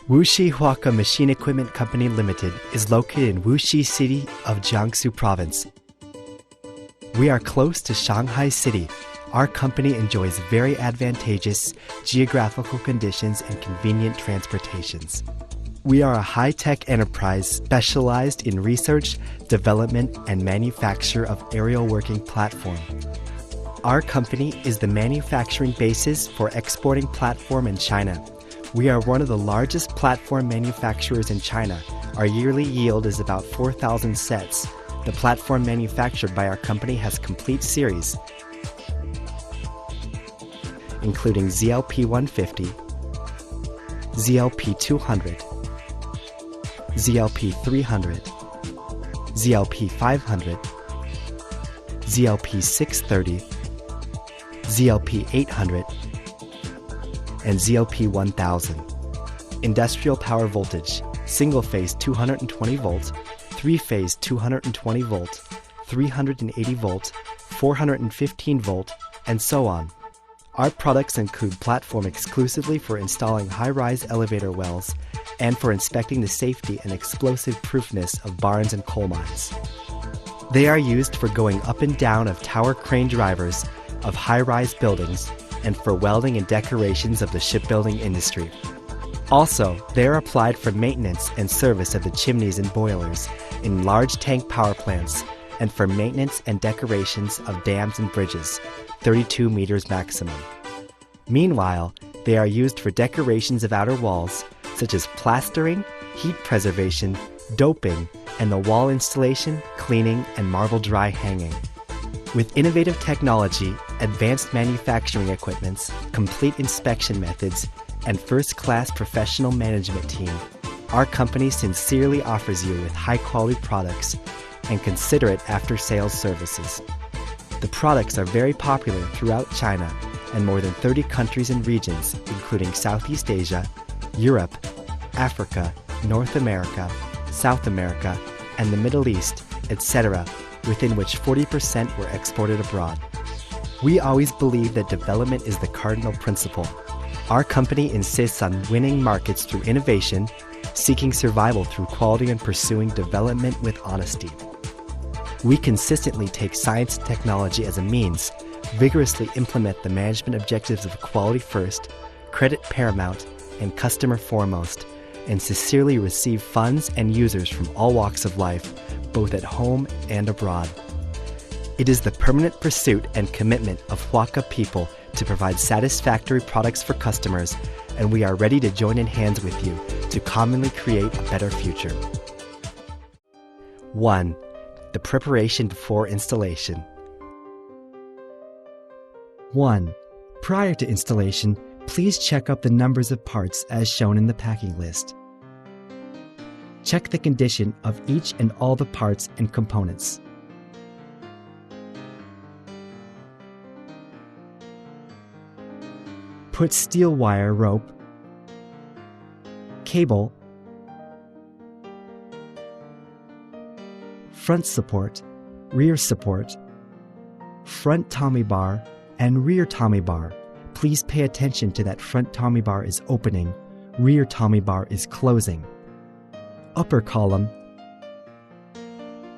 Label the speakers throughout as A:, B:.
A: Wuxi Huaka Machine Equipment Company Limited is located in Wuxi City of Jiangsu Province. We are close to Shanghai City. Our company enjoys very advantageous geographical conditions and convenient transportations. We are a high-tech enterprise specialized in research, development, and manufacture of aerial working platform. Our company is the manufacturing basis for exporting platform in China. We are one of the largest platform manufacturers in China. Our yearly yield is about 4,000 sets. The platform manufactured by our company has complete series, including ZLP 150, ZLP 200, ZLP 300, ZLP 500, ZLP 630, ZLP 800, and ZLP 1000. Industrial power voltage, single-phase 220 volt, three-phase 220 volt, 380 volt, 415 volt, and so on. Our products include platform exclusively for installing high-rise elevator wells and for inspecting the safety and explosive proofness of barns and coal mines. They are used for going up and down of tower crane drivers of high-rise buildings and for welding and decorations of the shipbuilding industry. Also, they are applied for maintenance and service of the chimneys and boilers in large tank power plants and for maintenance and decorations of dams and bridges, 32 meters maximum. Meanwhile, they are used for decorations of outer walls, such as plastering, heat preservation, doping, and the wall installation, cleaning, and marble dry hanging. With innovative technology, advanced manufacturing equipments, complete inspection methods, and first-class professional management team, our company sincerely offers you with high-quality products and considerate after-sales services. The products are very popular throughout China and more than 30 countries and regions, including Southeast Asia, Europe, Africa, North America, South America, and the Middle East, etc., within which 40% were exported abroad. We always believe that development is the cardinal principle. Our company insists on winning markets through innovation, seeking survival through quality, and pursuing development with honesty. We consistently take science and technology as a means, vigorously implement the management objectives of quality first, credit paramount, and customer foremost, and sincerely receive funds and users from all walks of life, both at home and abroad. It is the permanent pursuit and commitment of Huaka people to provide satisfactory products for customers, and we are ready to join in hands with you to commonly create a better future. 1. The preparation before installation. 1. Prior to installation, please check up the numbers of parts as shown in the packing list. Check the condition of each and all the parts and components. Put steel wire rope, cable, front support, rear support, front Tommy bar, and rear Tommy bar. Please pay attention to that front Tommy bar is opening, rear Tommy bar is closing. Upper column,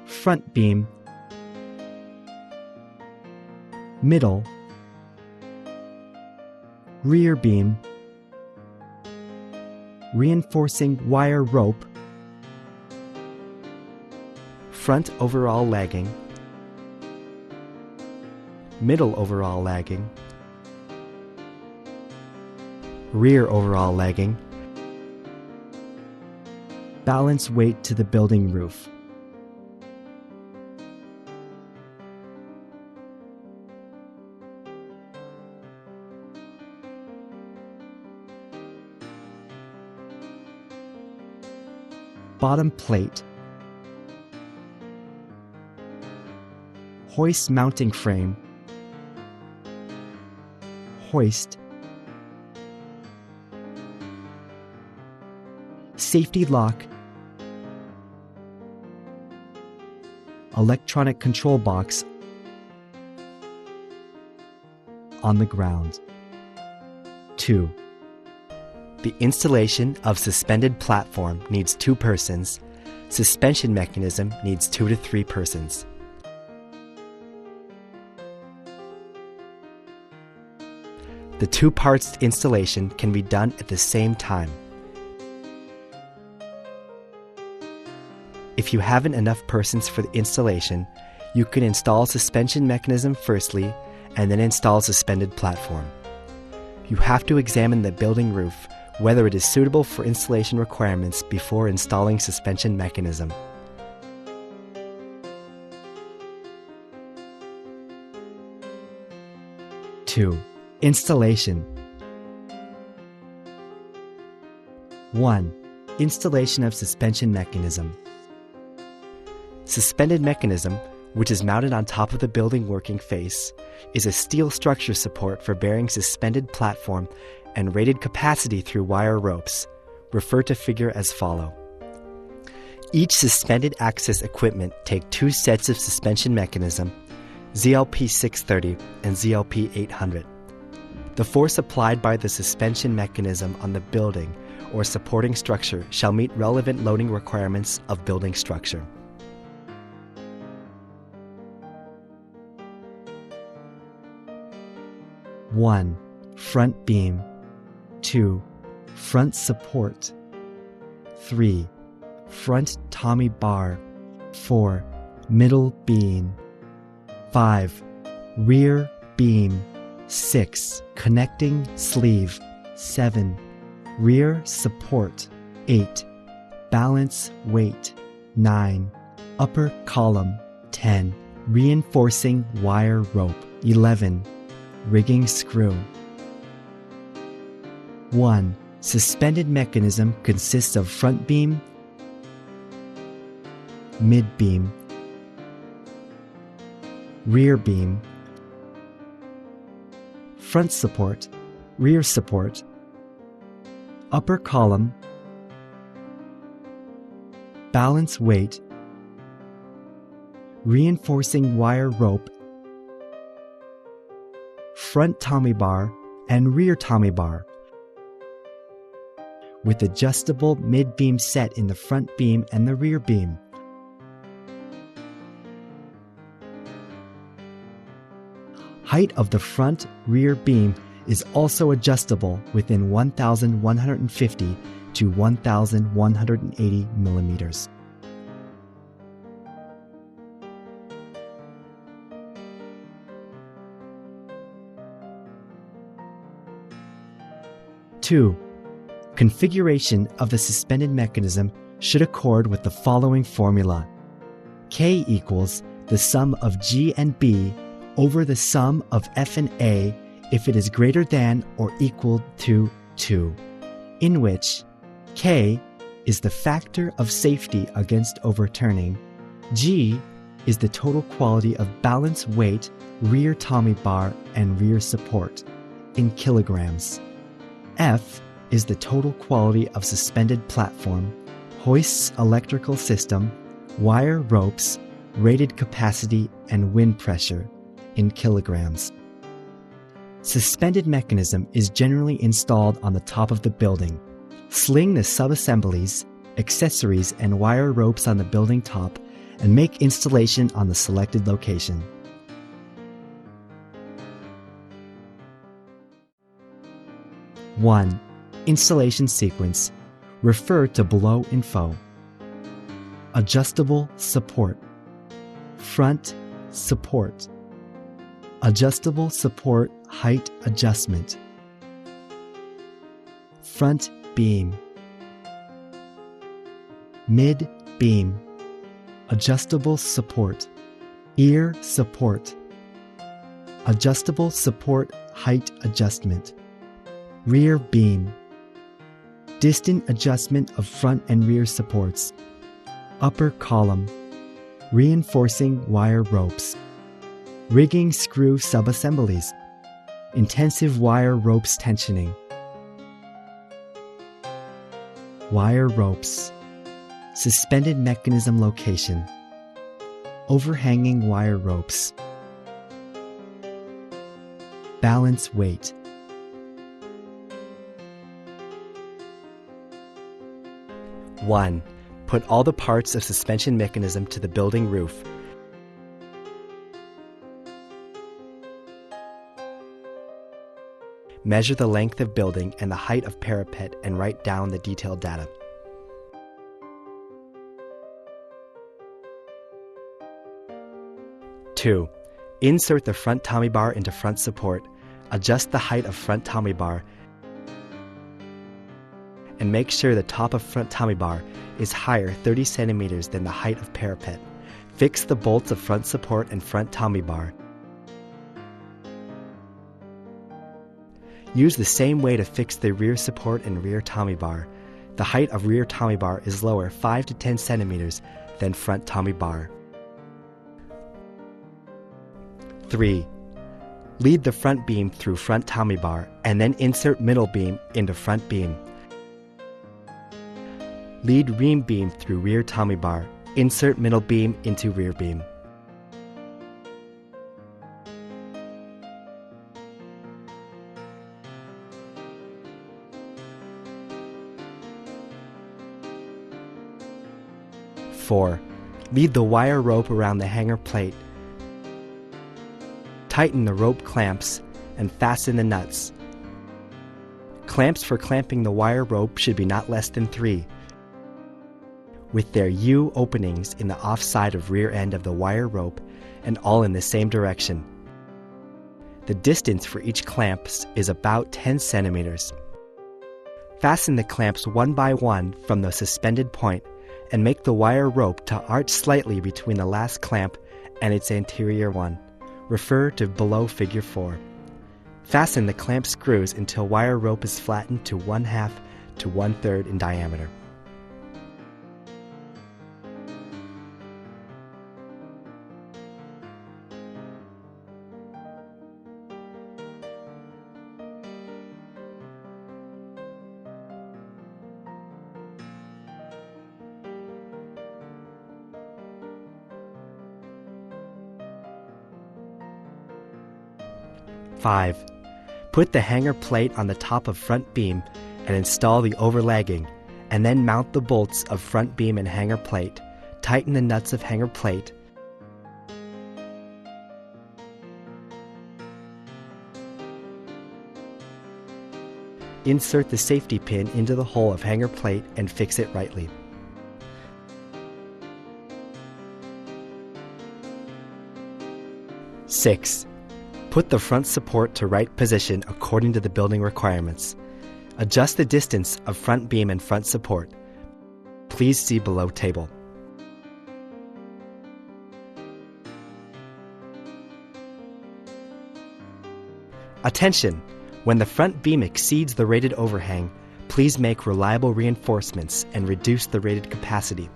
A: front beam, middle, rear beam, reinforcing wire rope, front overall lagging, middle overall lagging, rear overall lagging, balance weight to the building roof. Bottom plate, hoist mounting frame, hoist, safety lock, electronic control box on the ground. 2. The installation of suspended platform needs 2 persons. Suspension mechanism needs 2 to 3 persons. The 2 parts installation can be done at the same time. If you haven't enough persons for the installation, you can install suspension mechanism firstly and then install suspended platform. You have to examine the building roof whether it is suitable for installation requirements before installing suspension mechanism. Two, installation. 1. Installation of suspension mechanism. Suspended mechanism, which is mounted on top of the building working face, is a steel structure support for bearing suspended platform and rated capacity through wire ropes. Refer to figure as follow. Each suspended access equipment take 2 sets of suspension mechanism, ZLP 630 and ZLP 800. The force applied by the suspension mechanism on the building or supporting structure shall meet relevant loading requirements of building structure. One, front beam. 2. Front support. 3. Front Tommy bar. 4. Middle beam. 5. Rear beam. 6. Connecting sleeve. 7. Rear support. 8. Balance weight. 9. Upper column. 10. Reinforcing wire rope. 11. Rigging screw. 1. Suspended mechanism consists of front beam, mid beam, rear beam, front support, rear support, upper column, balance weight, reinforcing wire rope, front Tommy bar, and rear Tommy bar, with adjustable mid-beam set in the front beam and the rear beam. Height of the front rear beam is also adjustable within 1,150 to 1,180 millimeters. Two, configuration of the suspended mechanism should accord with the following formula. K equals the sum of G and B over the sum of F and A if it is greater than or equal to 2, in which K is the factor of safety against overturning, G is the total quality of balance weight, rear Tommy bar, and rear support in kilograms, F is the total quality of suspended platform, hoists electrical system, wire ropes, rated capacity, and wind pressure in kilograms. Suspended mechanism is generally installed on the top of the building. Sling the sub-assemblies, accessories, and wire ropes on the building top and make installation on the selected location. One, installation sequence. Refer to below info. Adjustable support. Front support. Adjustable support height adjustment. Front beam. Mid beam. Adjustable support. Ear support. Adjustable support height adjustment. Rear beam. Distant adjustment of front and rear supports. Upper column. Reinforcing wire ropes. Rigging screw sub-assemblies. Intensive wire ropes tensioning. Wire ropes. Suspended mechanism location. Overhanging wire ropes. Balance weight. 1. Put all the parts of suspension mechanism to the building roof. Measure the length of building and the height of parapet and write down the detailed data. 2. Insert the front tommy bar into front support. Adjust the height of front tommy bar and make sure the top of front tommy bar is higher 30 centimeters than the height of parapet. Fix the bolts of front support and front tommy bar. Use the same way to fix the rear support and rear tommy bar. The height of rear tommy bar is lower 5 to 10 centimeters than front tommy bar. 3. Lead the front beam through front tommy bar and then insert middle beam into front beam. Lead ream beam through rear tommy bar. Insert middle beam into rear beam. Four. Lead the wire rope around the hanger plate. Tighten the rope clamps and fasten the nuts. Clamps for clamping the wire rope should be not less than 3, with their U openings in the offside of rear end of the wire rope and all in the same direction. The distance for each clamps is about 10 centimeters. Fasten the clamps one by one from the suspended point and make the wire rope to arch slightly between the last clamp and its anterior one. Refer to below figure 4. Fasten the clamp screws until wire rope is flattened to 1/2 to 1/3 in diameter. Five. Put the hanger plate on the top of front beam and install the overlagging, and then mount the bolts of front beam and hanger plate. Tighten the nuts of hanger plate. Insert the safety pin into the hole of hanger plate and fix it rightly. Six. Put the front support to right position according to the building requirements. Adjust the distance of front beam and front support. Please see below table. Attention! When the front beam exceeds the rated overhang, please make reliable reinforcements and reduce the rated capacity.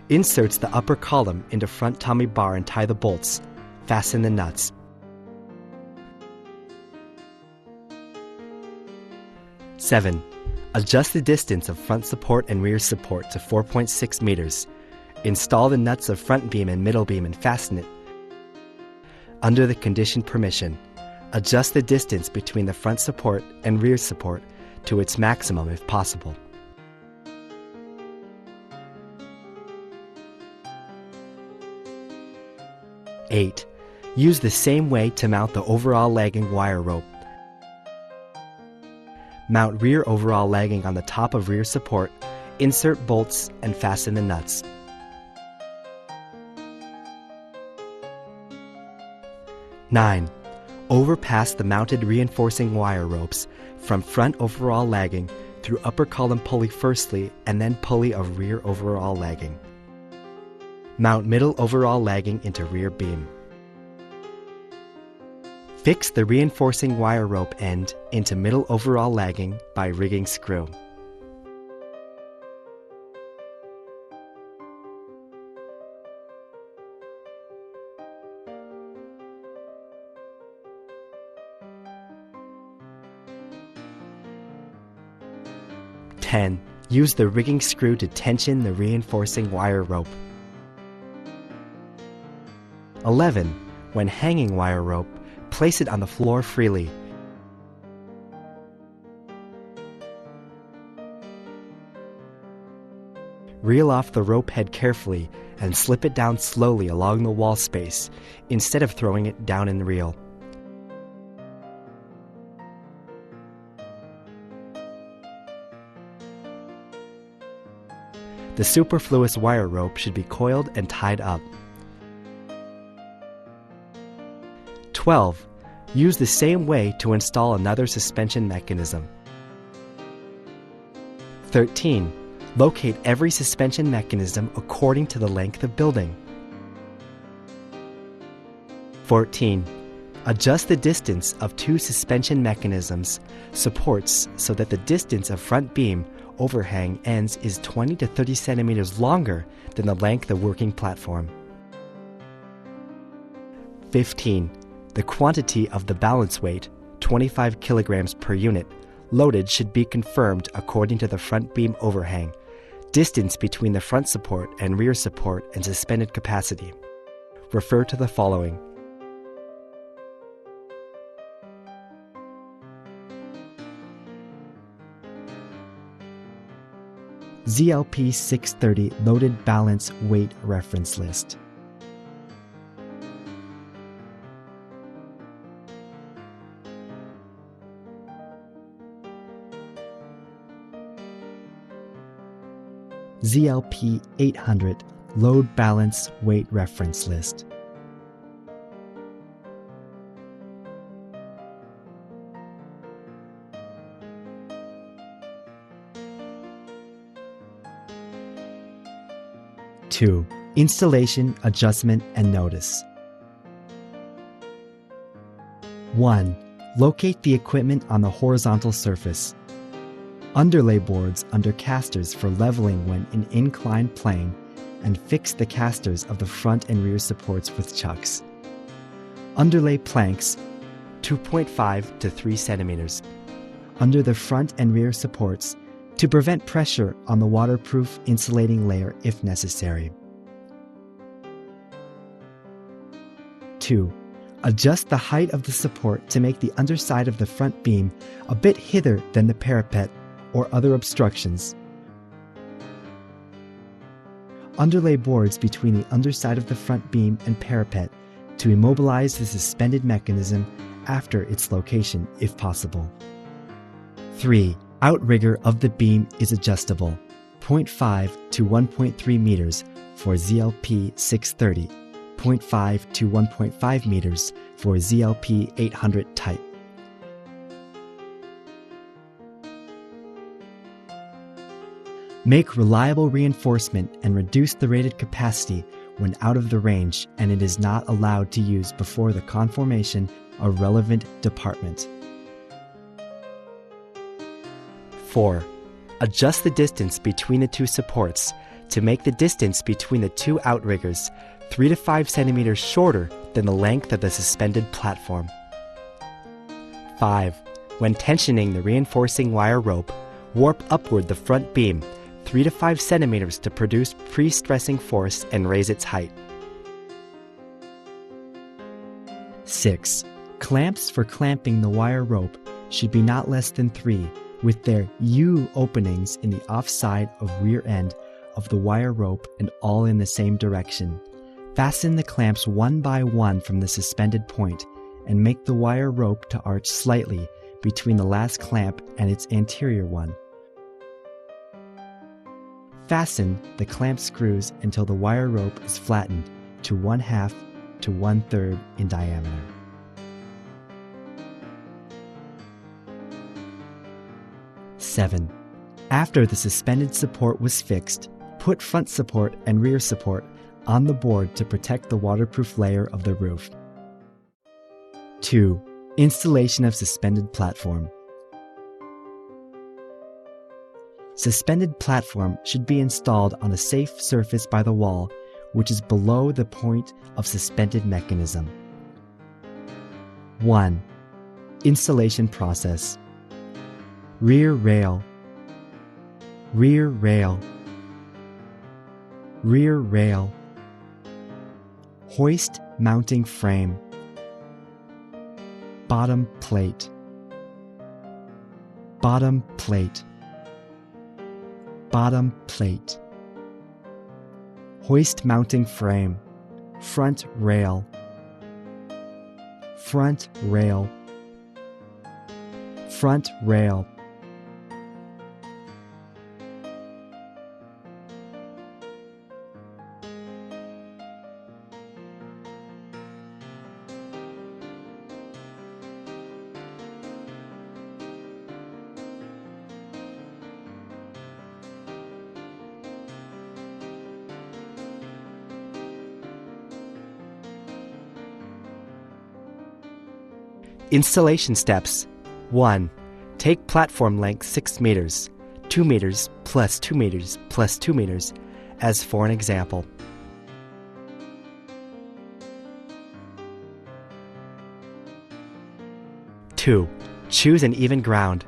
A: Inserts the upper column into front tommy bar and tie the bolts. Fasten the nuts. 7. Adjust the distance of front support and rear support to 4.6 meters. Install the nuts of front beam and middle beam and fasten it. Under the condition permission, adjust the distance between the front support and rear support to its maximum if possible. 8. Use the same way to mount the overall lagging wire rope. Mount rear overall lagging on the top of rear support, insert bolts, and fasten the nuts. 9. Overpass the mounted reinforcing wire ropes from front overall lagging through upper column pulley firstly and then pulley of rear overall lagging. Mount middle overall lagging into rear beam. Fix the reinforcing wire rope end into middle overall lagging by rigging screw. Use the rigging screw to tension the reinforcing wire rope. 11. When hanging wire rope, place it on the floor freely. Reel off the rope head carefully and slip it down slowly along the wall space instead of throwing it down in the reel. The superfluous wire rope should be coiled and tied up. 12. Use the same way to install another suspension mechanism. 13. Locate every suspension mechanism according to the length of building. 14. Adjust the distance of two suspension mechanisms supports so that the distance of front beam overhang ends is 20 to 30 centimeters longer than the length of working platform. 15. The quantity of the balance weight, 25 kilograms per unit, loaded should be confirmed according to the front beam overhang, distance between the front support and rear support, and suspended capacity. Refer to the following. ZLP 630 Loaded Balance Weight Reference List. ZLP 800 Load Balance Weight Reference List. Two, Installation, Adjustment, and Notice. 1. Locate the equipment on the horizontal surface. Underlay boards under casters for leveling when in inclined plane, and fix the casters of the front and rear supports with chucks. Underlay planks 2.5 to 3 centimeters under the front and rear supports to prevent pressure on the waterproof insulating layer if necessary. 2. Adjust the height of the support to make the underside of the front beam a bit hither than the parapet or other obstructions. Underlay boards between the underside of the front beam and parapet to immobilize the suspended mechanism after its location if possible. 3. Outrigger of the beam is adjustable, 0.5 to 1.3 meters for ZLP 630, 0.5 to 1.5 meters for ZLP 800 type. Make reliable reinforcement and reduce the rated capacity when out of the range and it is not allowed to use before the conformation of relevant department. 4. Adjust the distance between the two supports to make the distance between the two outriggers 3 to 5 centimeters shorter than the length of the suspended platform. 5. When tensioning the reinforcing wire rope, warp upward the front beam 3 to 5 centimeters to produce pre-stressing force and raise its height. 6. Clamps for clamping the wire rope should be not less than 3, with their U openings in the offside of rear end of the wire rope and all in the same direction. Fasten the clamps one by one from the suspended point and make the wire rope to arch slightly between the last clamp and its anterior one. Fasten the clamp screws until the wire rope is flattened to 1/2 to 1/3 in diameter. Seven. After the suspended support was fixed, put front support and rear support on the board to protect the waterproof layer of the roof. 2. Installation of suspended platform. Suspended platform should be installed on a safe surface by the wall, which is below the point of suspended mechanism. 1. Installation process. Rear rail, rear rail, rear rail, hoist mounting frame, bottom plate, bottom plate, bottom plate, hoist mounting frame, front rail, front rail, front rail. Installation steps. 1. Take platform length 6 meters, 2 meters plus 2 meters plus 2 meters, as for an example. Two, choose an even ground.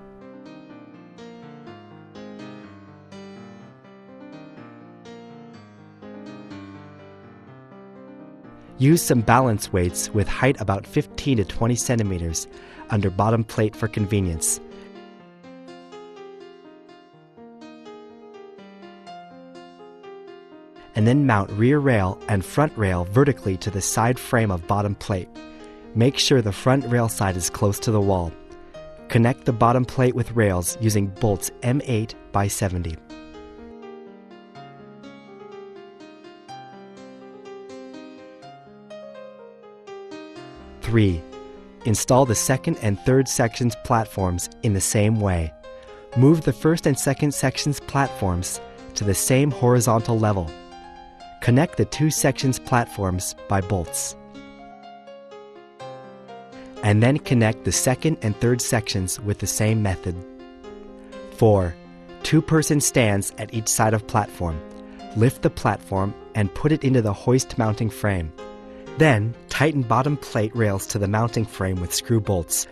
A: Use some balance weights with height about 15 to 20 centimeters under bottom plate for convenience. And then mount rear rail and front rail vertically to the side frame of bottom plate. Make sure the front rail side is close to the wall. Connect the bottom plate with rails using bolts M8 by 70. Three, install the second and third sections platforms in the same way. Move the first and second sections platforms to the same horizontal level. Connect the two sections platforms by bolts. And then connect the second and third sections with the same method. 4. Two-person stands at each side of platform. Lift the platform and put it into the hoist mounting frame. Then, tighten bottom plate rails to the mounting frame with screw bolts.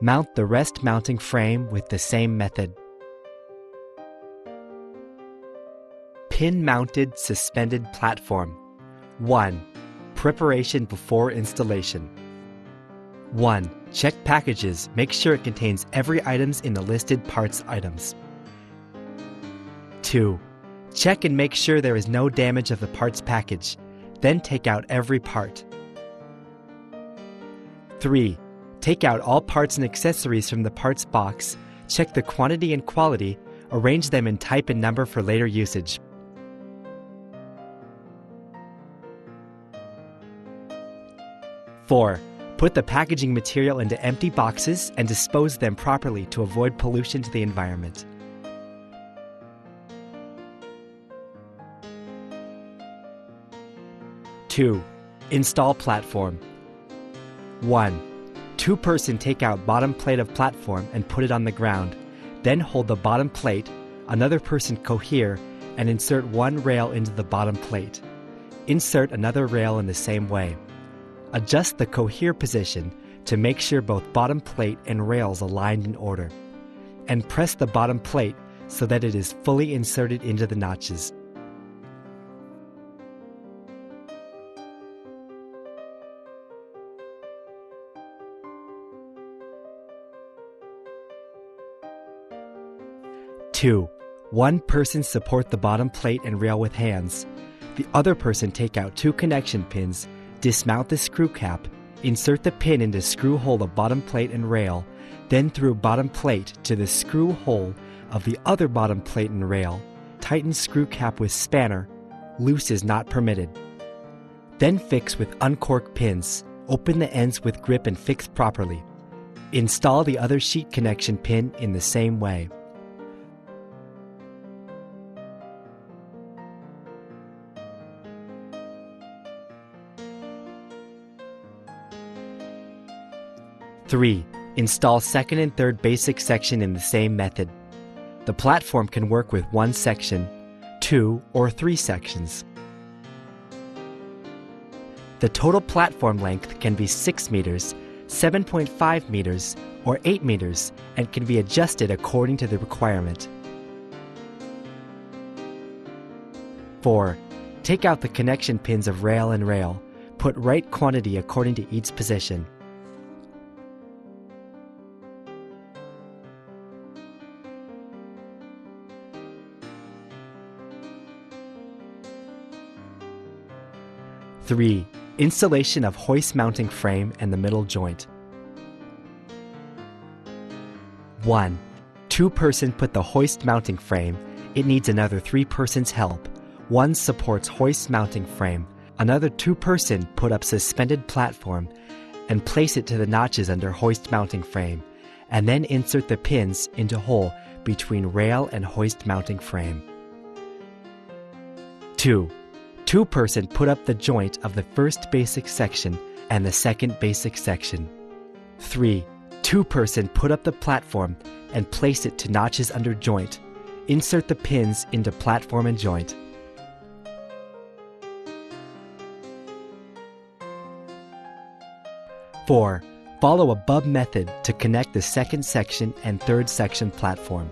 A: Mount the rest mounting frame with the same method. Pin-mounted suspended platform. 1. Preparation before installation. 1. Check packages. Make sure it contains every items in the listed parts items. 2. Check and make sure there is no damage of the parts package. Then take out every part. 3. Take out all parts and accessories from the parts box. Check the quantity and quality. Arrange them in type and number for later usage. 4. Put the packaging material into empty boxes and dispose them properly to avoid pollution to the environment. 2. Install platform. 1. Two-person take out bottom plate of platform and put it on the ground. Then hold the bottom plate, another person cohere, and insert one rail into the bottom plate. Insert another rail in the same way. Adjust the cohere position to make sure both bottom plate and rails aligned in order. And press the bottom plate so that it is fully inserted into the notches. Two, one person support the bottom plate and rail with hands. The other person take out two connection pins, dismount the screw cap, insert the pin into screw hole of bottom plate and rail, then through bottom plate to the screw hole of the other bottom plate and rail, tighten screw cap with spanner, loose is not permitted. Then fix with uncork pins, open the ends with grip and fix properly. Install the other sheet connection pin in the same way. Three, install second and third basic section in the same method. The platform can work with one section, 2 or 3 sections. The total platform length can be 6 meters, 7.5 meters, or 8 meters and can be adjusted according to the requirement. 4. Take out the connection pins of rail and rail. Put right quantity according to each position. 3. Installation of hoist mounting frame and the middle joint. 1. 2-person put the hoist mounting frame. It needs another 3 persons' help. 1 supports hoist mounting frame. Another 2-person put up suspended platform and place it to the notches under hoist mounting frame, and then insert the pins into hole between rail and hoist mounting frame. 2. 2-person put up the joint of the first basic section and the second basic section. 3. 2-person put up the platform and place it to notches under joint. Insert the pins into platform and joint. 4. Follow above method to connect the second section and third section platform.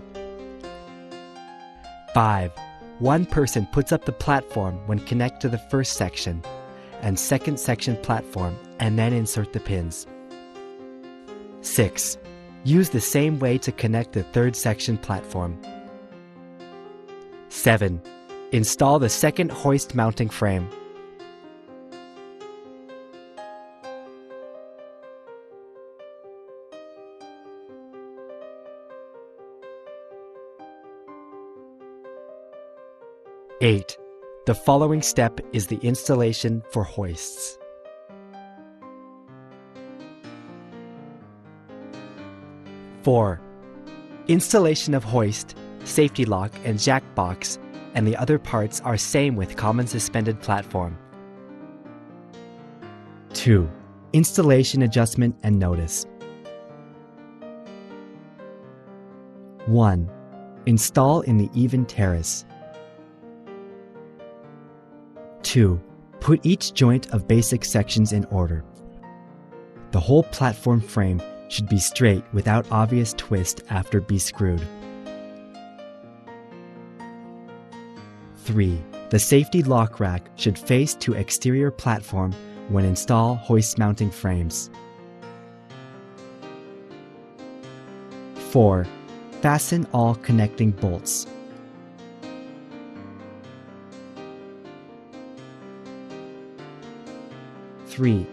A: 5. 1 person puts up the platform when connect to the first section and second section platform and then insert the pins. 6. Use the same way to connect the third section platform. 7. Install the second hoist mounting frame. 8. The following step is the installation for hoists. 4. Installation of hoist, safety lock, and jack box, and the other parts are same with common suspended platform. 2. Installation adjustment and notice. 1. Install in the even terrace. 2. Put each joint of basic sections in order. The whole platform frame should be straight without obvious twist after be-screwed. 3. The safety lock rack should face to exterior platform when install hoist mounting frames. 4. Fasten all connecting bolts. 3.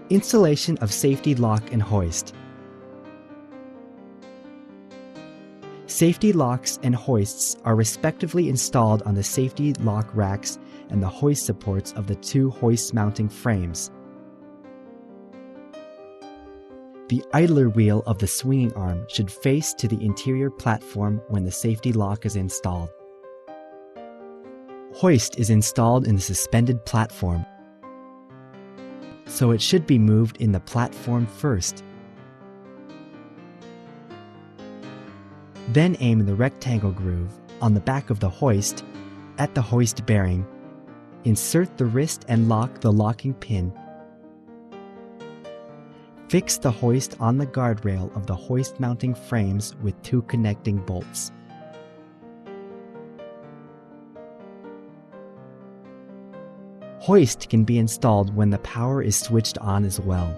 A: Installation of safety lock and hoist. Safety locks and hoists are respectively installed on the safety lock racks and the hoist supports of the 2 hoist mounting frames. The idler wheel of the swinging arm should face to the interior platform when the safety lock is installed. Hoist is installed in the suspended platform, so it should be moved in the platform first. Then aim the rectangle groove on the back of the hoist at the hoist bearing. Insert the wrist and lock the locking pin. Fix the hoist on the guardrail of the hoist mounting frames with 2 connecting bolts. Hoist can be installed when the power is switched on as well.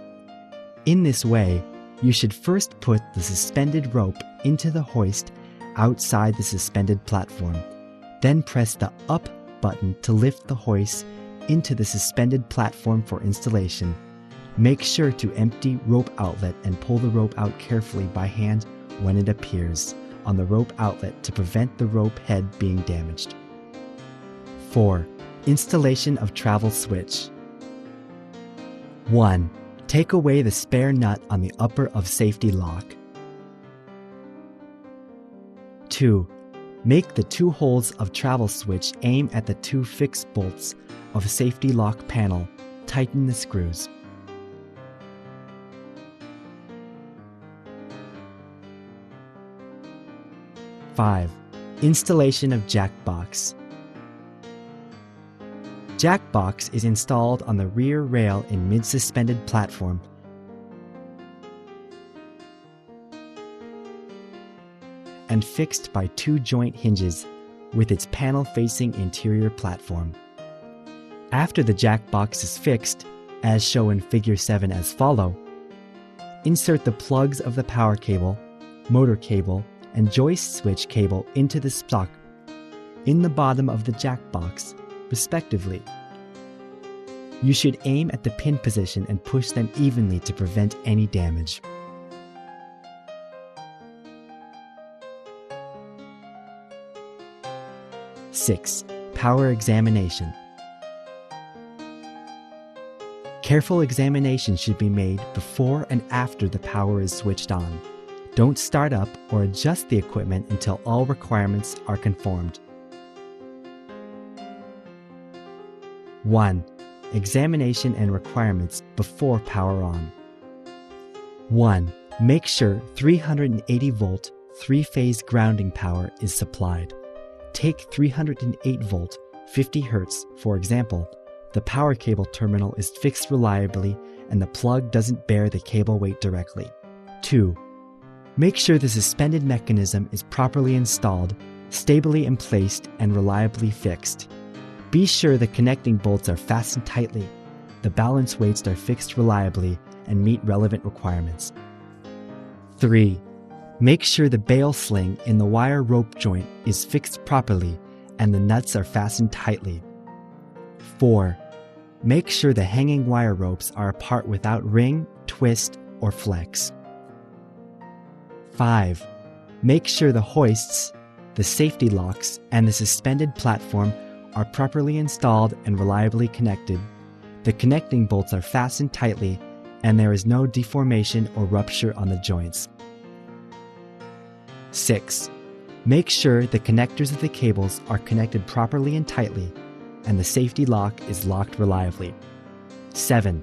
A: In this way, you should first put the suspended rope into the hoist outside the suspended platform. Then press the up button to lift the hoist into the suspended platform for installation. Make sure to empty rope outlet and pull the rope out carefully by hand when it appears on the rope outlet to prevent the rope head being damaged. 4. Installation of travel switch. 1. Take away the spare nut on the upper of safety lock. 2. Make the 2 holes of travel switch aim at the 2 fixed bolts of safety lock panel. Tighten the screws. 5. Installation of jack box. Jack box is installed on the rear rail in mid-suspended platform. And fixed by 2 joint hinges with its panel facing interior platform. After the jack box is fixed, as shown in Figure 7 as follow, insert the plugs of the power cable, motor cable, and joist switch cable into the stock in the bottom of the jack box, respectively. You should aim at the pin position and push them evenly to prevent any damage. Six, power examination. Careful examination should be made before and after the power is switched on. Don't start up or adjust the equipment until all requirements are conformed. 1. Examination and requirements before power on. 1. Make sure 380 volt 3-phase grounding power is supplied. Take 308 volt 50 Hz, for example. The power cable terminal is fixed reliably and the plug doesn't bear the cable weight directly. 2. Make sure the suspended mechanism is properly installed, stably emplaced, and reliably fixed. Be sure the connecting bolts are fastened tightly, the balance weights are fixed reliably, and meet relevant requirements. 3. Make sure the bail sling in the wire rope joint is fixed properly and the nuts are fastened tightly. 4. Make sure the hanging wire ropes are apart without ring, twist, or flex. 5. Make sure the hoists, the safety locks, and the suspended platform are properly installed and reliably connected. The connecting bolts are fastened tightly and there is no deformation or rupture on the joints. 6. Make sure the connectors of the cables are connected properly and tightly and the safety lock is locked reliably. 7.